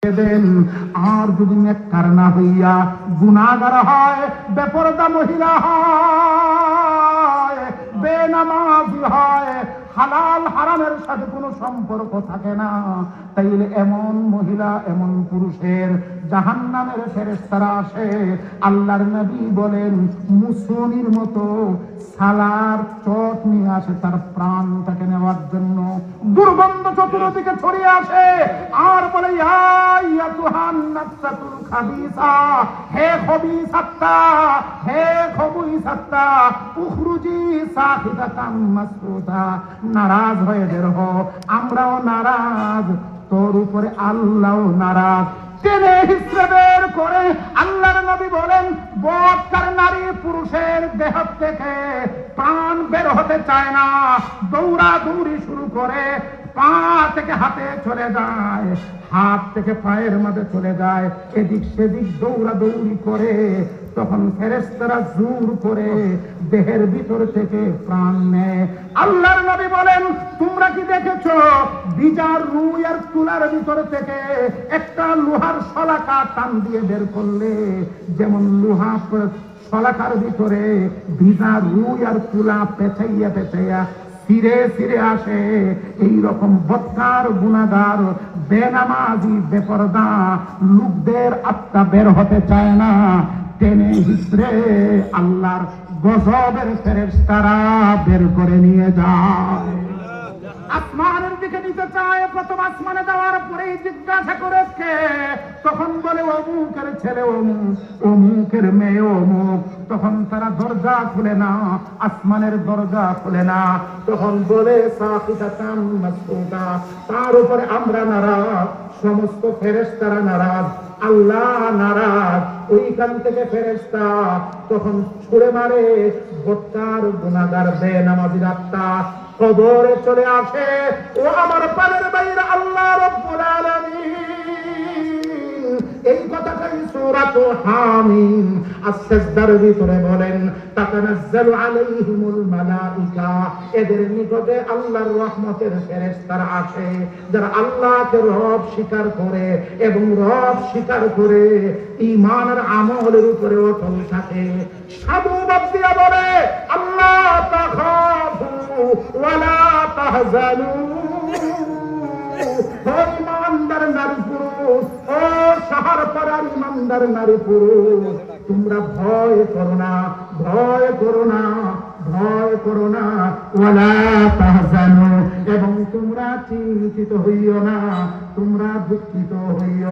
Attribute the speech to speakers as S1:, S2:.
S1: দেন। আর যদি নেককার না হইয়া গুনাহগার হয়, বেপরদা মহিলা হয়, বেনামাজি হয়, হালাল হারামের সাথে কোনো সম্পর্ক থাকে না, তাইলে এমন মহিলা এমন পুরুষের জাহান্নামের ফেরেশতারা আসে। আল্লাহর নবী বলেন মুসলির মতো সালার চট নিয়ে আসে তার প্রাণটাকে নেওয়ার জন্য। দুর্গন্ধ চতুর্দিকে ছড়িয়ে আসে আর বলে ইয়া আইয়াতুহান নাফসাতুল খাবিসা, হে খবিসাত্তা, হে খবিসাত্তা, উখরুজি সাখিদাতাম মাসফুতা, নারাজ হয়ে বের হও, আমরাও নারাজ, তোর উপরে আল্লাহও নারাজ। টেনে হিসেবে বের করে আল্লাহর নবী বলেন বৎকার নারী পুরুষের দেহ থেকে প্রাণ বের হতে চায় না, দৌড়াদৌড়ি শুরু করে, পা থেকে হাতে চলে যায়, হাত থেকে পায়ের মাঝে চলে যায়, এদিক সেদিক দৌড়াদৌড়ি করে। তখন ফেরেশতারা জোর করে দেহের ভিতর থেকে প্রাণ নেয়। আল্লাহর নবী বলেন তোমরা কি দেখেছো বিজার রুই আর তুলার ভিতর থেকে একটা লোহার শলাকা টান দিয়ে বের করলে যেমন লোহা শলাকার ভিতরে ভিজা রুই আর তুলা পেঁচাইয়া পেঁচাইয়া সিরে সিরে আসে, এইরকম বৎকার গুনাহগার বেনামাজি বেপরদা লোকদের আত্মা বের হতে চায় না, টেনে হিসড়ে আল্লাহর গজবের ফেরেশতারা বের করে নিয়ে যায়। আসমানের দিকে নিতে চায়, প্রথম আসমানে যাওয়ার পরেই জিজ্ঞাসা করে কে, তখন বলে অমুকের ছেলে অমুক, অমুকের মেয়ে অমুক। তখন তারা দরজা খুলে না, আসমানের দরজা খুলে না, তখন বলে সাকিদাতাম মাসফুদা, তার উপরে আমরা নারাজ, সমস্ত ফেরেশতারা নারাজ, আল্লাহ নারাজ। ওইখান থেকে ফেরেশতা তখন ছুড়ে মারে বৎকার গুনাহগার বেনামাজির আত্মা কবরে চলে আসে। ও আমার পানের বাইরে আল্লাহ রাব্বুল আলামিন এই কথাটাই সূরাত হামিম আস-সাজদার ভিতরে বলেন তাতানাজ্জালু আলাইহিমুল মালাইকা, এদের নিকটে আল্লাহর রহমতের ফেরেশতারা আসে যারা আল্লাহকে রব স্বীকার করে এবং রব স্বীকার করে ঈমান আর আমলের উপরে অটল থাকে। সাধুবাদ দিয়া বলে আল্লাহ তাখাফু ওয়ালা তাহজানু, ও ইমানদার নারী পুরুষ, ও শহর পাড়ার ইমানদার নারী পুরুষ, তোমরা ভয় করো না, ভয় করো না, ভয় করো না, ওয়ালা তাহজানু, এবং তোমরা চিন্তিত হইও না, তোমরা দুঃখিত হইও